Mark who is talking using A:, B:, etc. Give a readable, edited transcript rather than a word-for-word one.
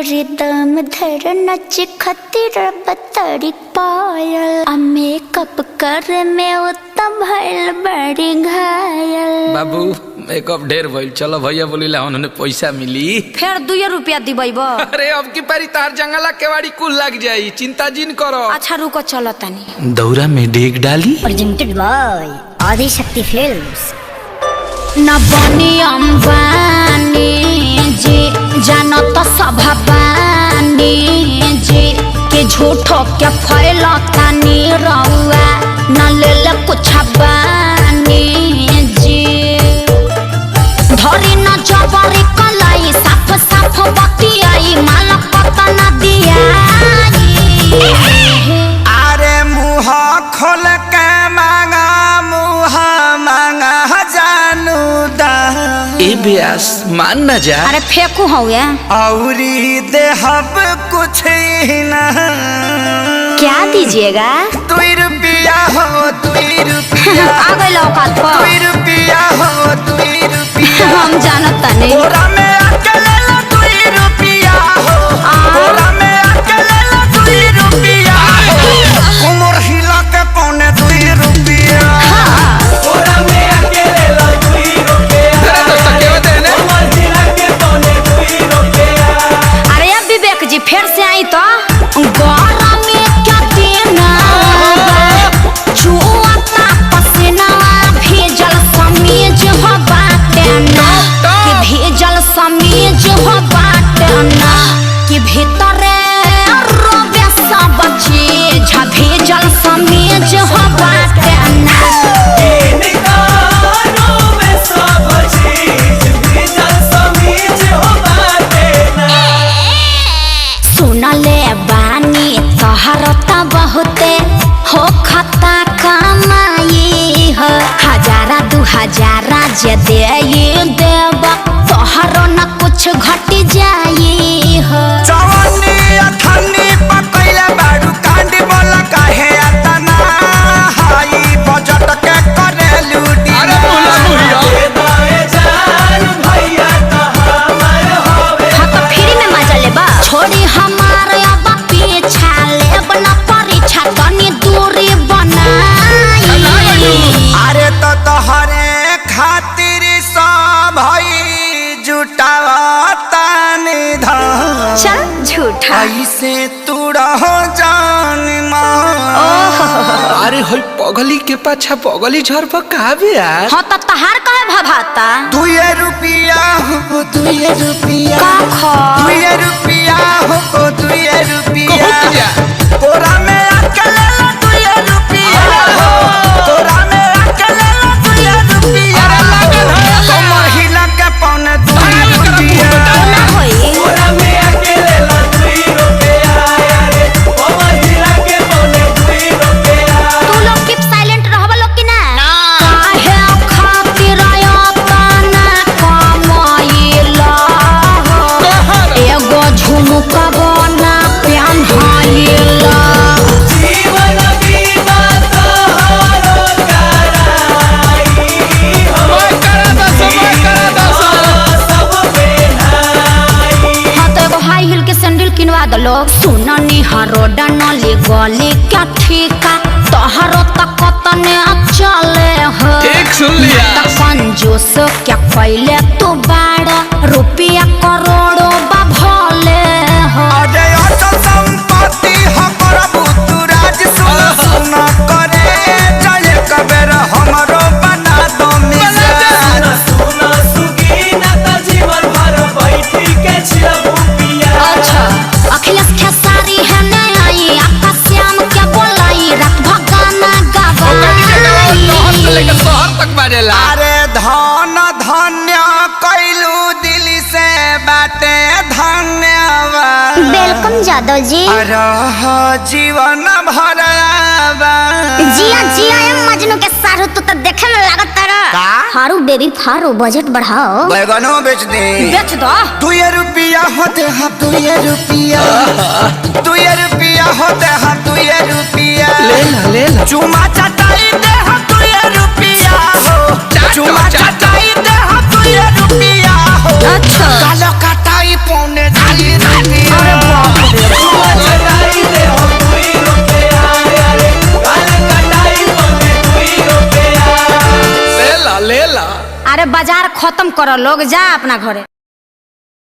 A: Rhythm धर नच खतिर बतरी पायल मेकअप कर में उत्तम भइल बड़ी घायल।
B: बाबू मेकअप ढेर भइल, चलो भैया बोलिला उन्होंने पैसा मिली।
C: फिर 2 रुपया दिबैब।
B: अरे अब की पारी तार जंगला केवाड़ी कुल लग जाई, चिंता जिन करो।
C: अच्छा रुको चलो तनी।
B: दौरा में डेग डाली।
A: Presented by Adishakti films.
C: न बनी अंबानी जी जानो तो सभाबानी जी के झूठो के फैलता नी रउआ न ले ले कुछ बानी जी धरी न जबरी कलाई साफ साफ बतियाई माला पता न दिया।
D: अरे मुँह खोल के मांगा मुँह मांगा जानू दा
B: ए ब्यास मान न जा।
C: अरे फेंकू हो गया
D: औरी देहब कुछ ही ना।
C: क्या दीजिएगा?
D: 2 रुपया हो 2 रुपया
C: आ गई औकात पर।
D: 2 रुपया हो 2 रुपया
C: हम जानता नहीं।
D: बोरा में अकेले ला 2 रुपया हो बोरा में अकेले ला 2 रुपया हो उमर हिला के पौने 2 रुपया बोरा में अकेले ला 2 रुपया उमर हिला के पौने 2 रुपया।
C: अरे अब विवेक जी फिर से आई तो गौरा में क्या देना छुआता पसीना भेजल समीज हो बाटना कि भेजल समीज हो बाटना कि भीतरे रोबे सब चीज भेजल समीज हो बाटना। सुनले बानी तोहरता बहुते हो खता कमाई हो 1000 2000 जे दे देब तोहरो न कुछ घट जाई हो।
D: जवानी अथनी पकैला बाडू कांडी बोला काहे अतना हाई बजट के करे लूटी।
B: अरे बोला भैया
D: दाए जान भैया तो हमर होवे।
C: हाँ तो फ्री में मजा लेबा छोड़ी हमारे अब पीछा लेब न परीक्षा तनी दूरी बनाई।
D: अरे तो तोहरे खातिर सब भई जुटावता निधन
C: चल झूठा
D: ऐसे तू रहो जान मान।
B: अरे होई पगली के पाछा पगली झर पर का ब्यास।
C: हाँ तो तहार कहे भभाता
D: 2 रुपया हो 2 रुपया
C: का खा
D: 2 रुपया हो 2 रुपया
B: कहत जा।
D: तोरा में अकेले ला 2 रुपया हो तोरा में अकेले ला 2 रुपया कमर हिला के पौने 2 रुपया
C: ना होई
D: तोरा में अकेले ला 2 रुपया रे कमर हिला के पौने 2 रुपया।
C: तू लोग कीप साइलेंट रहबा लोग की ना काहे खातिर आयतना कमाइला एगो झुमका बना पेन्हाइला
D: जीवन बीमा तोहरो कराई हो सब बेनाई।
C: हाँ तो एगो हाई हिल के सैंडल किनवा दो लोग सुननी हरो डनली गली क्या ठीका तोहरो तक तने चले हो
B: ठीक सुन लिया।
C: त कंजूस क्या पहले तू बाड़ा रुपया करोड़ों बा भले हो।
D: अरे अचल संपत्ति हो करबू तू राज सुन सुन करे जय कबेर हमरो बना दो मिजान सुन सुगीना त जीवन भर बैठी के छिलबू पिया।
C: अच्छा अखिलेश खेसारी है ने आई आपका श्याम क्या बोलाई रात भगाना गवाई
B: शहर तक बाजेला।
D: अरे धन धन्य कैलू दिल से बाटे धन्यवाद
A: वेलकम जादव जी।
D: रह जीवन भर
A: जिया जिया मजनू के सारू तू तो देखे में लागत तारा
D: का?
A: हारू बेबी फारू बजट बढ़ाओ।
D: बैगनो बेच दे
C: बेच दो
D: 2 रुपया होते हैं 2 रुपया 2 रुपया होते हैं 2 रुपया
B: ले ला
D: चुमा चटाई दे हम 2 रुपया हो चुमा चटाई दे हम 2 रुपया हो
C: अच्छा
D: कालो कटाई पौने 2 रुपया
C: अरे बाजार खत्म करो लोग, जा अपना घरे।